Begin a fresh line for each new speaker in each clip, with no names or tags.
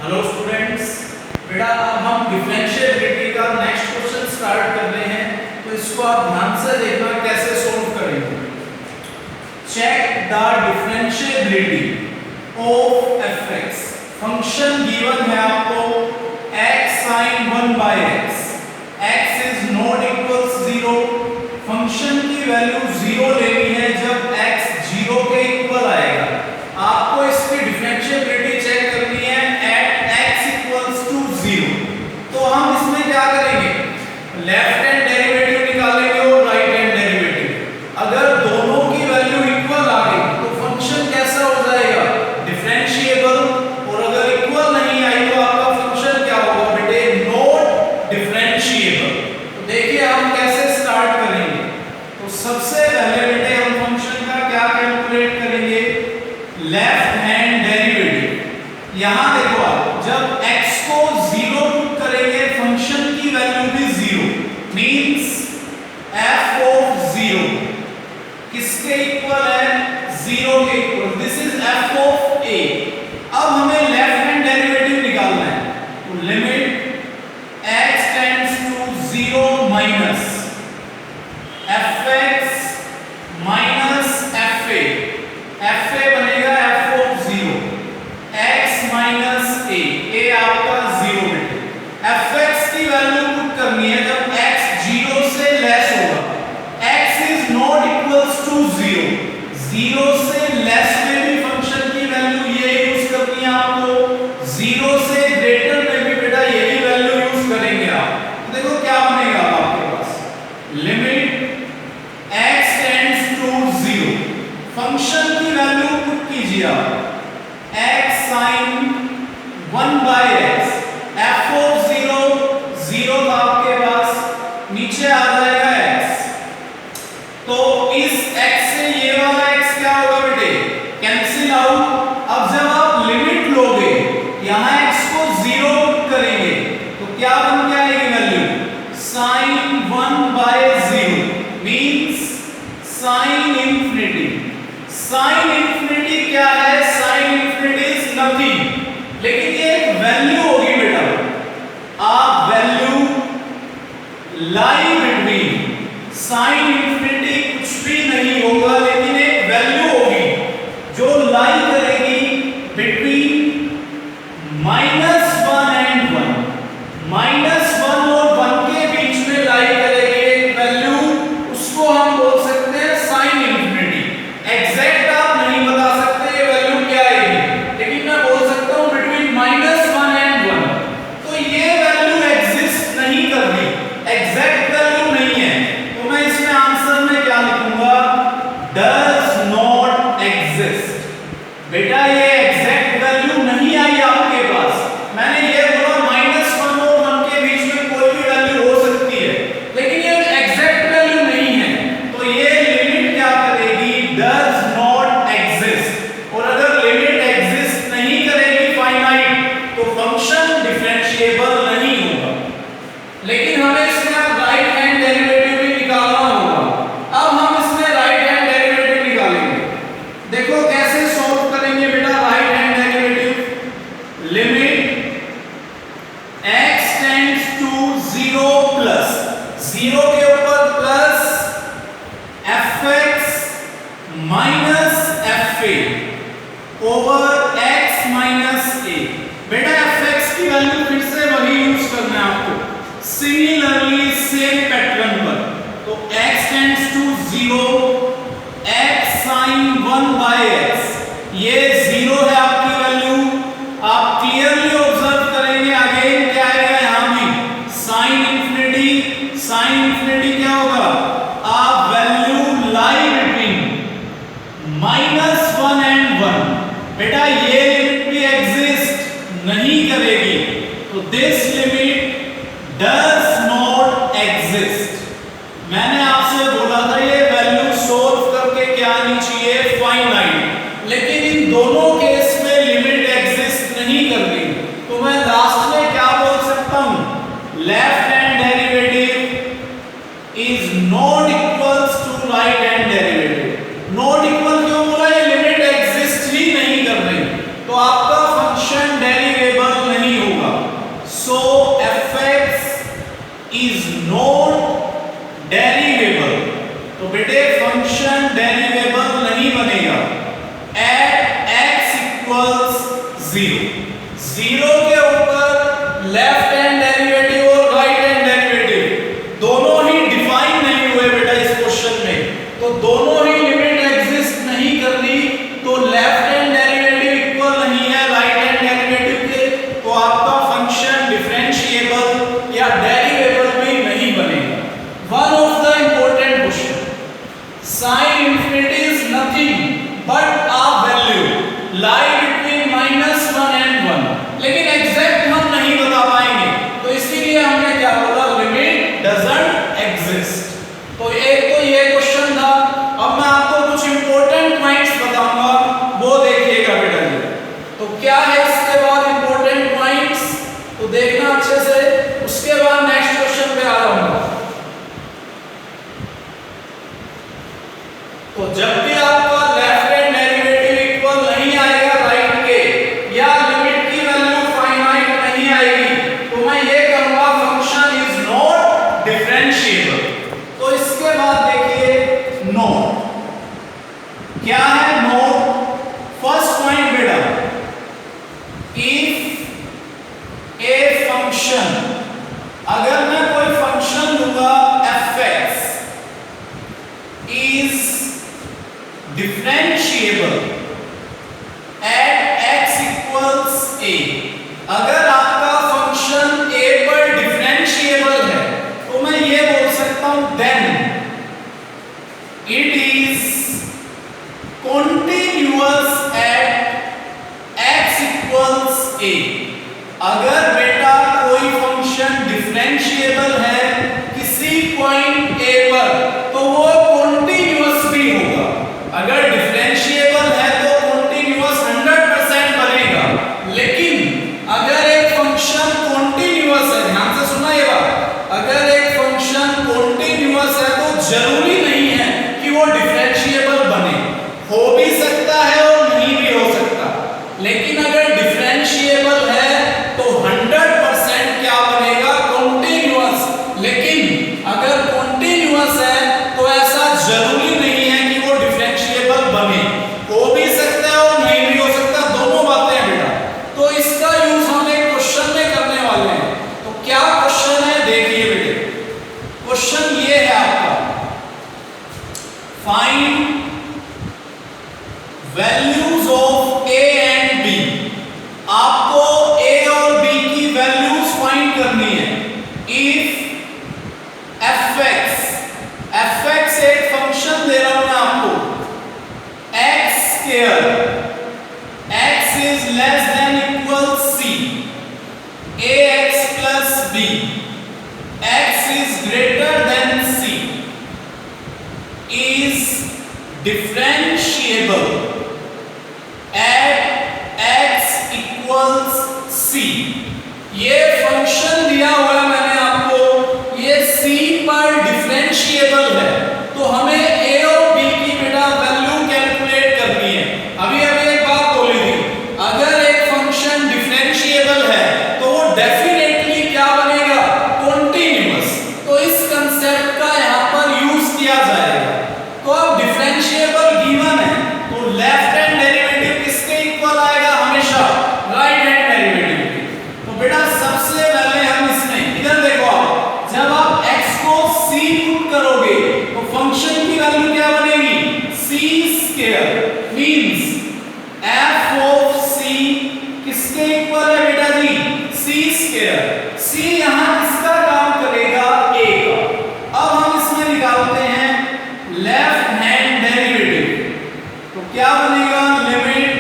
Hello students, बेटा अब हम डिफरेंशिएबिलिटी का नेक्स्ट क्वेश्चन स्टार्ट कर रहे हैं, तो इसको आप ध्यान से देखना कैसे सोल्व करेंगे। Check the differentiability of fx। Function given है आपको x sin 1 by x, x is not equals 0। Function की वैल्यू 0 लेनी है जब x 0 के इक्वल आएगा। आपको इसकी डिफरेंशिएबिलिटी चेक करनी है एट x इक्वल्स टू 0। तो हम इसमें क्या करेंगे, लेफ्ट हैंड डेरिवेटिव निकालेंगे और राइट हैंड डेरिवेटिव। अगर दोनों की वैल्यू इक्वल आ गई तो फंक्शन कैसा हो जाएगा, डिफरेंशिएबल। और अगर इक्वल नहीं आई तो आपका फंक्शन क्या होगा बेटे, नॉट डिफरेंशिएबल। तो देखिए हम कैसे स्टार्ट करेंगे। तो सबसे पहले बेटे हम फंक्शन का क्या कैलकुलेट करेंगे, लेफ्ट हैंड डेरिवेटिव। यहां देखो आप, जब x को 0 पुट करेंगे फंक्शन की वैल्यू भी 0, मींस f ऑफ 0 किसके इक्वल है, 0 के equal. This is f of a। अब हमें लेफ्ट हैंड डेरिवेटिव निकालना है, तो limit x tends to 0 minus fx minus fa। fa बनेगा f of 0, x minus a आपका 0 बेटे। fx की वैल्यू पुट करनी है जब x 0 से लेस होगा। x is not equals to 0, 0 से लेस में भी फंक्शन की वैल्यू ये यूज करनी है आपको, 0 से ग्रेटर में भी बेटा यही वैल्यू यूज करेंगे आप। तो देखो क्या बनेगा आपके पास, limit x tends to 0, function की वैल्यू पुट कीजिए आप, x sin 1 by x, f of 0 0 था आपके पास, नीचे आ जाएगा x। तो इस x से ये वाला x क्या होगा बेटे, कैंसिल आउट। अब जब आप लिमिट लोगे, यहां x को 0 पुट करेंगे तो क्या बन के आएगी value, sin 1 by 0 means sin infinity. sin infinity क्या है, sin इंफिनिटी इज नथिंग, लेकिन ये एक वैल्यू होगी बेटा। आप value lie between, sin infinity कुछ भी नहीं होगा, लेकिन एक वैल्यू होगी जो लाई करेगी बिटवीन -1 एंड 1। -1 और 1 के बीच में लाई करेगी एक वैल्यू, उसको हम बोल सकते हैं sin इंफिनिटी। एग्जैक्ट आप नहीं बता सकते ये वैल्यू क्या आएगी, लेकिन मैं बोल सकता हूं बिटवीन -1 एंड 1। तो ये वैल्यू एग्जिस्ट नहीं कर रही, एग्जैक्ट वैल्यू नहीं है। तो मैं इसमें आंसर में क्या लिखूंगा, डज नॉट एग्जिस्ट। बेटा ये एग्जैक्ट वैल्यू नहीं आई आपके पास। मैंने ये बोला -1 और 1 के बीच में कोई भी वैल्यू हो सकती है, लेकिन ये एग्जैक्ट वैल्यू नहीं है। तो ये लिमिट क्या करेगी, डज नॉट एग्जिस्ट। और अगर लिमिट एग्जिस्ट नहीं करेगी फाइनाइट, तो फंक्शन डिफरेंशिएबल नहीं होगा। लेकिन हमें इसमें राइट हैंड डेरिवेटिव भी निकालना होगा। अब हम इसमें राइट हैंड डेरिवेटिव निकालेंगे। देखो कैसे सॉल्व करेंगे बेटा right hand derivative. Limit x tends to 0 plus 0 के ऊपर plus fx minus fa over x minus a। बेटा fx की वैल्यू फिर से वही यूज करना है आपको, सिमिलरली सेम पैटर्न पर। तो x tends to 0, x sin 1 by x, ये 0 है आपकी वैल्यू। आप क्लियरली ऑब्जर्व करेंगे अगेन क्या आएगा यहां भी, sin इंफिनिटी। sin इंफिनिटी क्या होगा, आप वैल्यू लाई बिटवीन -1 एंड 1। बेटा ये लिमिट भी एग्जिस्ट नहीं करेगी, तो this limit does not exist. मैंने आपसे बोला था ये वैल्यू सोल्व करके क्या आनी चाहिए, फाइनाइट, लेकिन इन दोनों केस में लिमिट एग्जिस्ट नहीं कर रही। तो मैं लास्ट में क्या बोल सकता हूं, left hand derivative is not equals to right hand derivative. Not equal क्यों बोला, ये लिमिट एग्जिस्ट ही नहीं कर रही, तो आपका फंक्शन डेरिवेबल नहीं 0। 0 के ऊपर लेफ्ट हैंड डेरिवेटिव और राइट हैंड डेरिवेटिव दोनों ही डिफाइन नहीं हुए बेटा इस क्वेश्चन में, तो दोनों ही लिमिट एग्जिस्ट नहीं कर रही, तो लेफ्ट हैंड डेरिवेटिव इक्वल नहीं है राइट हैंड डेरिवेटिव के, तो आपका फंक्शन डिफरेंशिएबल या डेरिवेबल भी नहीं बनेगा। One of the important question, sin infinity is nothing but a value lie between -1 and 1, लेकिन एग्जैक्ट हम नहीं बता पाएंगे, तो इसीलिए हमने क्या बोला, लिमिट डजंट एग्जिस्ट। तो एक तो ये क्वेश्चन था। अब मैं आपको कुछ इंपॉर्टेंट पॉइंट्स बताऊंगा, वो देखिएगा बेटा जी। तो क्या है इसके बाद इंपॉर्टेंट पॉइंट्स, तो देखना अच्छे से, उसके बाद नेक्स्ट क्वेश्चन पे आ जाऊंगा। तो जब भी आपका लेफ्ट हैंड डेरिवेटिव इक्वल नहीं आएगा राइट के, या लिमिट की वैल्यू फाइनाइट नहीं आएगी, तो मैं ये कहूंगा फंक्शन इज नॉट डिफरेंशिएबल। तो इसके बाद देखिए नोट, क्या है नोट? फर्स्ट पॉइंट बेटा, इफ ए फंक्शन, अगर मैं कोई फंक्शन लूंगा fx is differentiable at x equals a, अगर आपका फंक्शन a पर डिफरेंशिएबल है, तो मैं ये बोल सकता हूं then it is continuous at x equals a। अगर बेटा कोई फंक्शन डिफरेंशिएबल है किसी पॉइंट a पर, तो वो कॉन्टिन्यूअस भी होगा। अगर डिफरेंशिएबल है तो कॉन्टिन्यूअस 100% बनेगा, लेकिन अगर एक फंक्शन कॉन्टिन्यूअस है, ध्यान से सुनना ये बात, अगर एक फंक्शन कॉन्टिन्यूअस है तो जरूरी नहीं है कि वो डिफरेंशिएबल बने, हो भी सकता है और नहीं भी हो सकता, लेकिन अगर डिफरेंशिएबल है तो 100% क्या बनेगा, कॉन्टिन्यूअस। लेकिन अगर कॉन्टिन्यूअस है तो ऐसा जरूरी नहीं है कि वो डिफरेंशिएबल बने, हो भी सकता है और नहीं भी हो सकता, दोनों बातें हैं बेटा। तो इसका यूज हम एक क्वेश्चन में करने वाले हैं। तो क्या क्वेश्चन है देखिए बेटे, क्वेश्चन ये है आपका, find values of a and b। आपको a और b की वैल्यूज फाइंड करनी है। इफ fx एक फंक्शन दे रहा हूं मैं आपको, x square, x is less than equal c, ax plus b, x is greater than c, is differentiable at x equals c। ये फंक्शन दिया हुआ है मैंने आपको, ये c पर डिफरेंशिएबल है, तो हमें a और b की बेटा वैल्यू कैलकुलेट करनी है। अभी एक बात बोली थी, अगर एक फंक्शन डिफरेंशिएबल है तो वो डेफिनेटली क्या बनेगा, कॉन्टिन्यूअस। तो इस कंसेप्ट का यहाँ पर यूज किया जाएगा। तो अब डिफरेंशिएबल गिवन है, तो लेफ्ट हैंड डेरिवेटिव किसके इक्वल आएगा, हमेशा राइट हैंड डेरिवेटिव के। तो बेटा सबसे पहले हम इसमें इधर देखो, आप जब आप x को c पुट करोगे तो फंक्शन की वैल्यू क्या बनेगी, c square means f of c किसके इक्वल है बेटा जी, c स्क्वायर। c यहां किसका काम करेगा, a का। अब हम इसमें निकालते हैं लेफ्ट हैंड डेरिवेटिव, तो क्या बनेगा, limit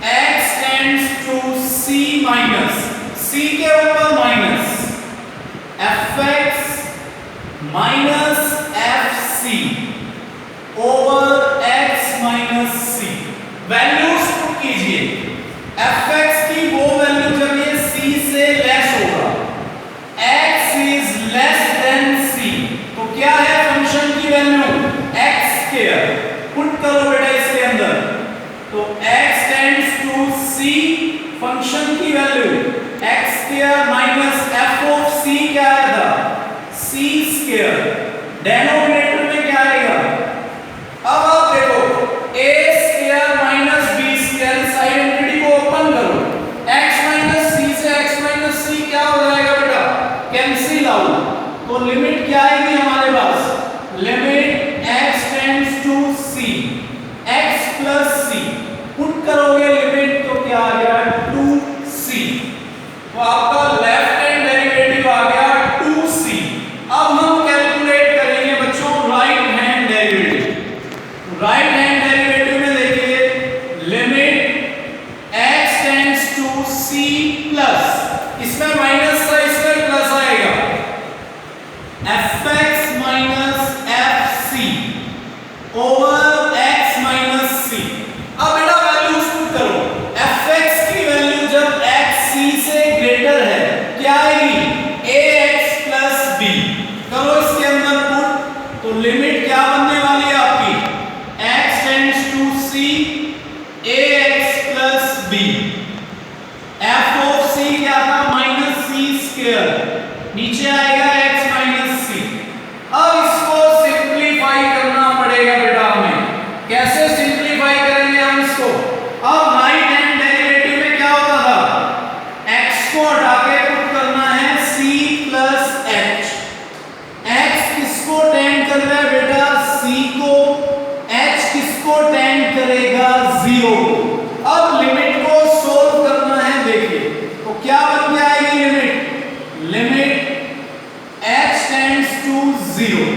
x tends to c minus, c के ऊपर minus, fx minus fc over x minus c। Values put कीजिए, fx की वो वैल्यू जब ये c से लेस होगा, x is less than c, तो क्या है फंक्शन की वैल्यू, x स्क्वायर। पुट करो बेटा इसके अंदर, तो x tends to c, function की value x square minus f of c क्या आएगा, c स्क्वायर। डिनोमिनेटर में क्या आएगा, अब आप देखो a square minus b square, side infinity को ओपन करो, लिमिट क्या आएगी हमारे पास, limit x tends to c, x plus c, put करोगे लिमिट तो क्या आ गया 2c, तो आपका लेफ्ट हैंड डेरिवेटिव आ गया 2c। अब हम कैलकुलेट करेंगे बच्चों right hand derivative. Right hand derivative में देखिए limit x tends to c plus, इसमें माइनस था इसमें प्लस आएगा, fx minus fc over x minus c। अब बेटा वैल्यूज पुट करो, fx की वैल्यू जब x c से ग्रेटर है क्या आएगी ax प्लस b, करो इसके अंदर पुट, तो लिमिट क्या बनने वाली है आपकी x tends to c ax plus b, f of c क्या था माइनस c स्क्वायर, नीचे आएगा x माइनस c। अब इसको सिंपलीफाई करना पड़ेगा बेटा हमें, कैसे सिंपलीफाई करेंगे हम इसको, अब राइट हैंड डेरिवेटिव में क्या होता था x को हटा के पुट करना है c प्लस h, x किसको टेंड कर रहा है बेटा c को, h किसको टेंड करेगा 0 को। अब लिमिट को सोल्व करना है, देखिए तो क्या बन के आएगी limit, limit x tends to 0,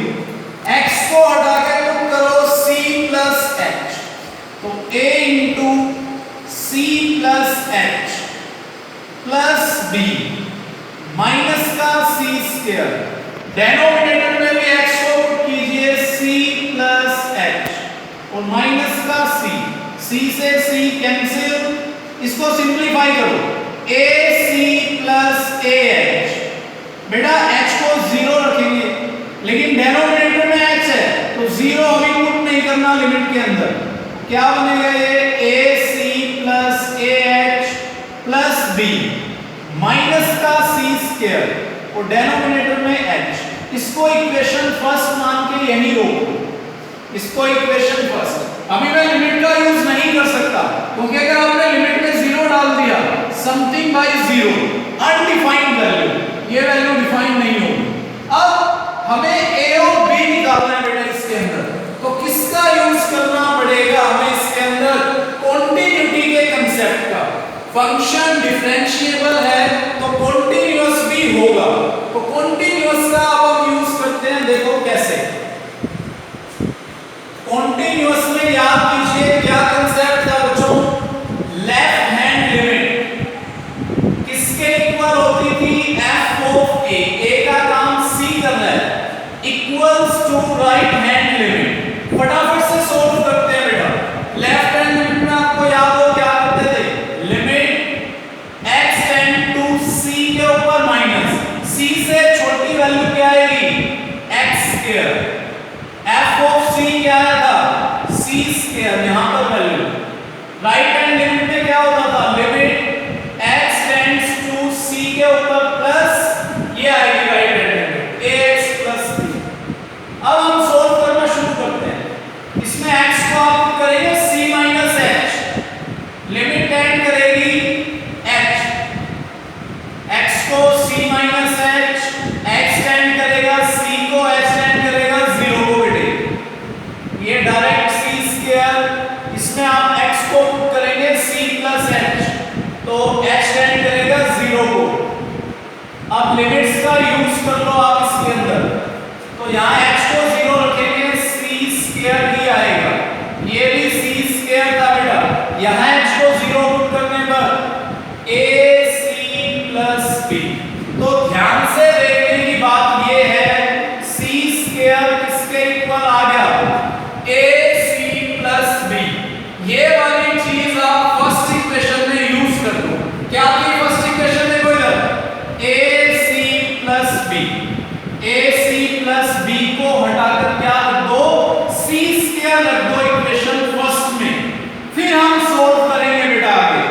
x को हटा के पुट करो c प्लस h, तो a into c plus h plus b minus का c स्क्वायर, डेनोमिनेटर में भी x को पुट कीजिए c प्लस h और माइनस का c से c कैंसिल, इसको सिंपलीफाई करो ac प्लस ah, बेटा h को 0 रखेंगे लेकिन डेनोमिनेटर में h है तो 0 अभी पुट नहीं करना लिमिट के अंदर, क्या बनेगा ये ac प्लस ah प्लस b माइनस का c स्क्वायर और डेनोमिनेटर में h, इसको इक्वेशन फर्स्ट मान के यही रोको, इसको इक्वेशन फर्स्ट। अभी मैं लिमिट का यूज नहीं कर सकता क्योंकि अगर आपने लिमिट में 0 डाल दिया समथिंग बाय 0 अनडिफाइंड वैल्यू, ये वैल्यू डिफाइन नहीं होगी। अब हमें a और b निकालना है बेटा इसके अंदर, तो किसका यूज करना पड़ेगा हमें इसके अंदर, कॉन्टिन्यूटी के कंसेप्ट का। फंक्शन डिफरेंशिएबल है तो कॉन्टिन्यूअस भी होगा, तो कॉन्टिन्यूअस का अब हम यूज करते हैं, देखो कैसे। कॉन्टिन्यूअस में याद कीजिए क्या कंसेप्ट था बच्चों, लेफ्ट हैंड लिमिट किसके इक्वल होती थी f ऑफ a का काम c करना है, equals to right hand limit. फटाफट से सोल्व करते हैं बेटा, लेफ्ट हैंड लिमिट में आपको याद हो क्या करते थे, limit x tend to c के ऊपर माइनस c से छोटी वैल्यू क्या आएगी x square, f of c क्या आया था c स्क्वायर, यहां पर वैल्यू। राइट हैंड लिमिट में क्या होता था, limit x tends to c के ऊपर प्लस ये आएगी right hand limit ax plus b। अब हम सोल्व करना शुरू करते हैं, इसमें x को आप करेंगे c minus h, limit tend करेगी h, x को c minus h, x tend करेगा c को, h टेंड करेगा 0 को बेटे, ये डायरेक्ट c स्क्वायर, इसमें आप x को पुट करेंगे c प्लस h, तो h टेंड करेगा 0 को। अब लिमिट्स का यूज कर लो आप इसके अंदर, तो यहाँ h को 0 रखेंगे c स्क्वायर ही आएगा, ये भी c स्क्वायर था बेटा, यहाँ h को 0 पुट करने पर ac प्लस b। तो ध्यान से देखने की बात ये है c स्क्वायर किसके इक्वल आ गया ac प्लस b, ये वाली चीज आप फर्स्ट इक्वेशन में यूज कर दो। क्या आपकी फर्स्ट इक्वेशन में कोई ac plus b, ac plus b को हटाकर क्या रख दो c स्क्वायर रख दो इक्वेशन फर्स्ट में, फिर हम सोल्व करेंगे बेटा आगे,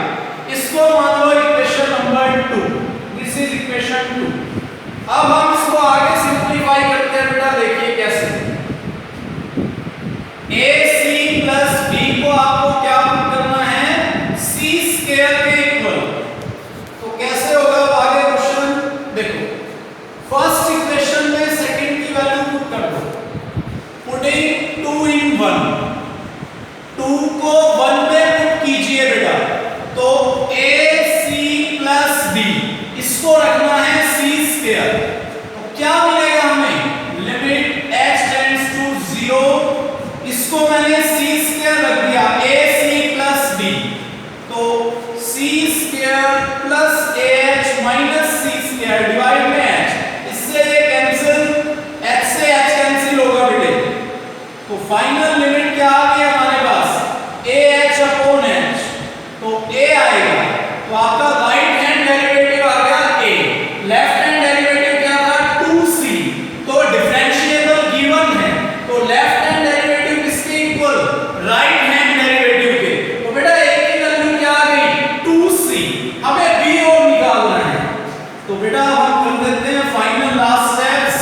इसको मान लो equation number 2, this is equation 2। अब हम इसको आगे सिंपलीफाई करते हैं बेटा, देखिए कैसे, ac प्लस b को आपको क्या पुट करना है c स्क्वायर के इक्वल, तो कैसे होगा आगे क्वेश्चन देखो, फर्स्ट इक्वेशन में इसको रखना है c स्क्वायर। तो क्या मिलेगा हमें, लिमिट h टेंड्स टू 0, इसको मैंने c स्क्वायर रख दिया, ac प्लस b, तो c square plus ah minus c square divide में h, इससे ये कैंसिल, h से h कैंसिल होगा बेटे। तो फाइनल लिमिट क्या आ गई हमारे पास, ah अपॉन h, तो a आएगा, तो आपका राइट हैंड डेरिवेटिव आ गया a, लेफ्ट हैंड डेरिवेटिव क्या था 2c, तो डिफरेंशिएबल गिवन है, तो लेफ्ट हैंड डेरिवेटिव किसके इक्वल, राइट हैंड डेरिवेटिव के, तो बेटा a की वैल्यू क्या आ गई 2c, हमें b और निकालना है। तो बेटा हम कर देते हैं फाइनल लास्ट स्टेप्स,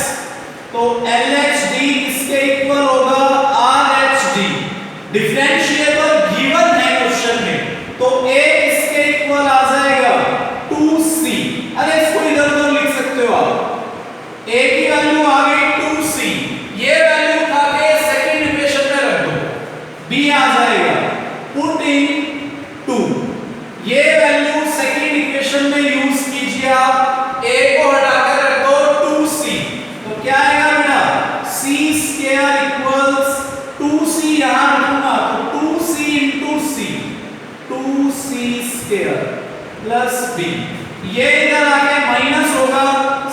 तो LHD किसके इक्वल होगा, RHD, डिफरेंशिएबल गिवन है क्वेश्चन में, तो a इसके इक्वल आ जाएगा 2c, अरे इसको इधर उधर लिख सकते हो आप, a की वैल्यू आ गई 2c, ये वैल्यू उठा के सेकंड इक्वेशन में रख दो, b आ जाएगा, पुट इन 2, ये वैल्यू सेकंड इक्वेशन में यूज कीजिए आप, a को हटाकर रख दो 2c, तो क्या आएगा बेटा, c स्क्वायर इक्वल्स 2c, यहां रखूंगा तो 2c into c, 2c square plus b, ये इधर आके माइनस होगा,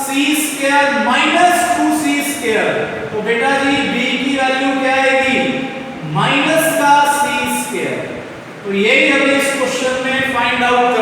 c square minus 2c square, तो बेटा जी b की वैल्यू क्या आएगी, माइनस का c स्क्वायर। तो यही हमें इस क्वेश्चन में फाइंड आउट